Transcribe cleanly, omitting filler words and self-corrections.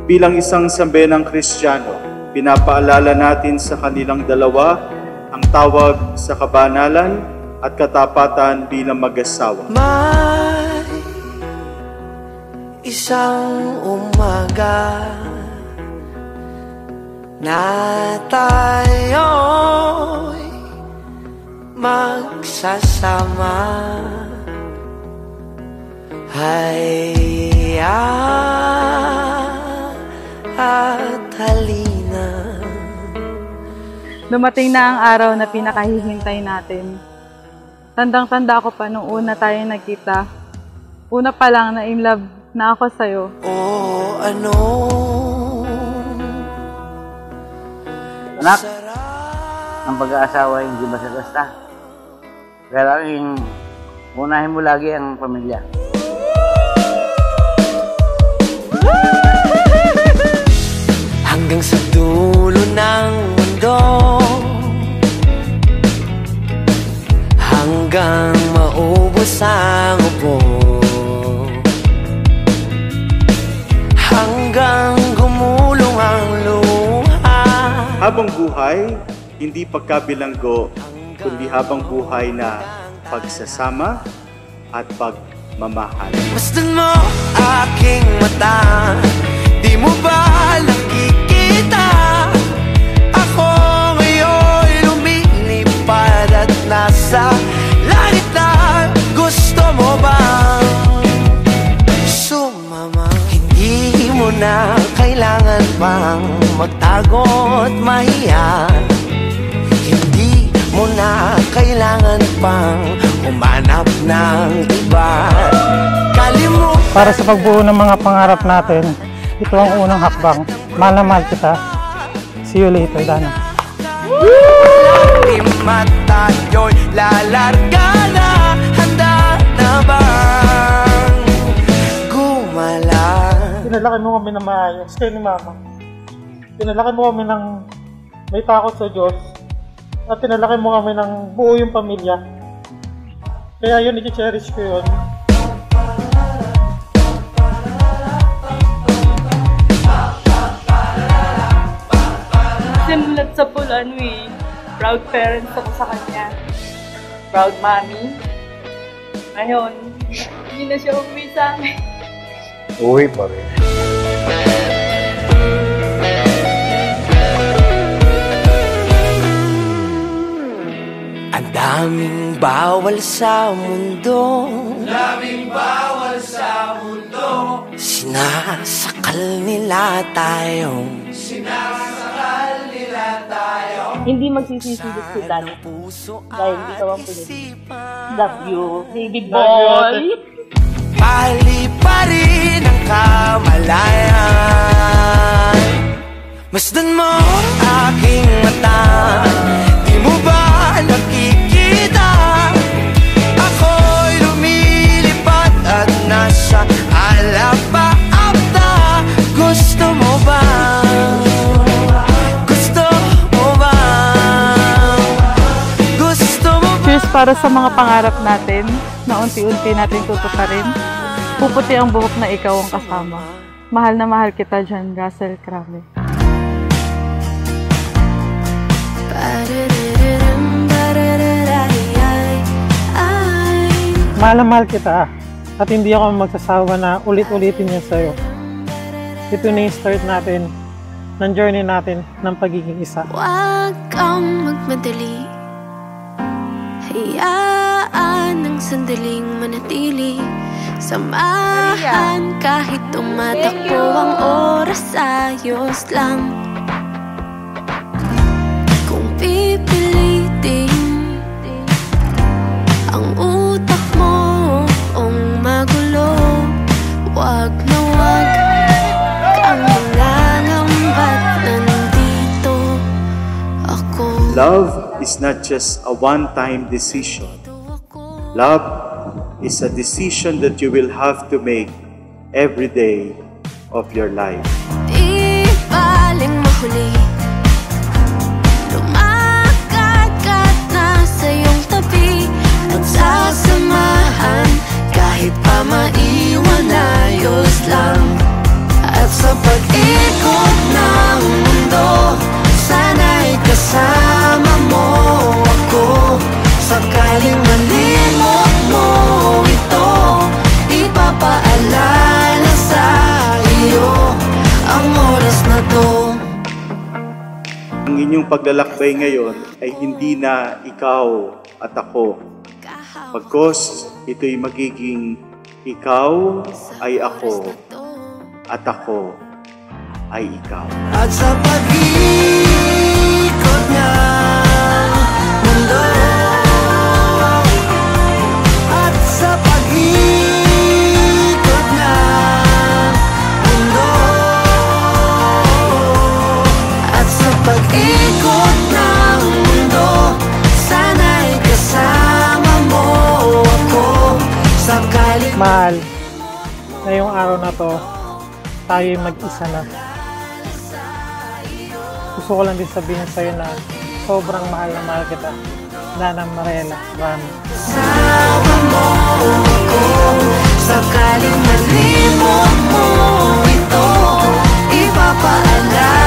Bilang isang sambayanang Kristiyano, pinapaalala natin sa kanilang dalawa ang tawag sa kabanalan at katapatan bilang mag-asawa. May isang umaga na tayo'y magsasama. Hayya at halina. Dumating na ang araw na pinakahihintay natin. Tandang-tanda ko pa nung una tayo nagkita. Una pa lang na in love na ako sa'yo. Oh, ano? Anak, ang pag-aasawa hindi basta-basta. Kailangan unahin mo lagi ang pamilya. Hanggang sa dulo ng mundo, hanggang maubos ang upo, hanggang gumulong ang luha. Habang buhay, hindi pagkabilanggo, kundi habang buhay na pagsasama at pagmamahal. Masdan mo aking mata, di mo ba nakikita? Ako ngayon lumilipad at nasa langit na. Gusto mo bang sumama? Hindi mo na kailangan pang magtago't mahiya. Hindi mo na kailangan pang humanap ng iba. Kalimutan. Para sa pagbuo ng mga pangarap natin, ito ang unang hakbang. Mahal na mahal kita. See you later, Dana. At tayo'y lalarga na. Handa na bang gumala? Pinalaki mo kami na maayos kayo ni Mama. Pinalaki mo kami ng may takot sa Diyos. At pinalaki mo kami ng buo yung pamilya. Kaya yun, i-cherish ko yun. Simulat sa Pulano eh. Proud parents ako sa kanya. Proud mommy. Ngayon, hindi na siya umuwi sa amin. Uwi pa rin. Ang daming bawal sa mundo. Daming bawal sa mundo. Sinasakal nila tayong. Sinasakal nila tayong. Hindi magsisisigit si Dani dahil ikaw ang pinili. Love you, baby boy! Pali pa rin ang kamalayan. Masdan mo aking mata, di mo ba nakikita? Ako'y lumilipad at nasa alapaapta. Gusto mo ba? Cheers para sa mga pangarap natin na unti-unti natin tutuparin. Puputi ang buhok na ikaw ang kasama. Mahal na mahal kita dyan, Russell Crame. Mahal na mahal kita. At hindi ako magsasawa na ulit-ulitin yan sa'yo. Ito na yung start natin ng journey natin ng pagiging isa. Huwag kang magmadali. Hayaan ng sandaling manatili. Samahan kahit tumatakbo ang oras, ayos lang. Kung pipilitin ang utak mo ong magulo, wag na wag kang mangangamba't nandito ako. Love is not just a one-time decision. Love is a decision that you will have to make every day of your life. Di baling mahuli, lumakad ka't nasa iyong tabi, at sasamahan kahit pa maiwan, ayos lang. At sa pag-ibig mong paglalakbay ngayon ay hindi na ikaw at ako. Pagkos ito'y magiging ikaw ay ako at ako ay ikaw. At sa pag-ikot ng mundo, at sa pag-ikot ng mundo, at sa pag-ikot ng mundo, sana'y kasama mo ako sakaling Mahal, ngayong araw na to, tayo'y mag-isa na. Gusto ko lang din sabihin sa'yo na sobrang mahal na mahal kita. Nana Mariela Rami. kasama mo ako sakaling malimot mo ito, ipapaalala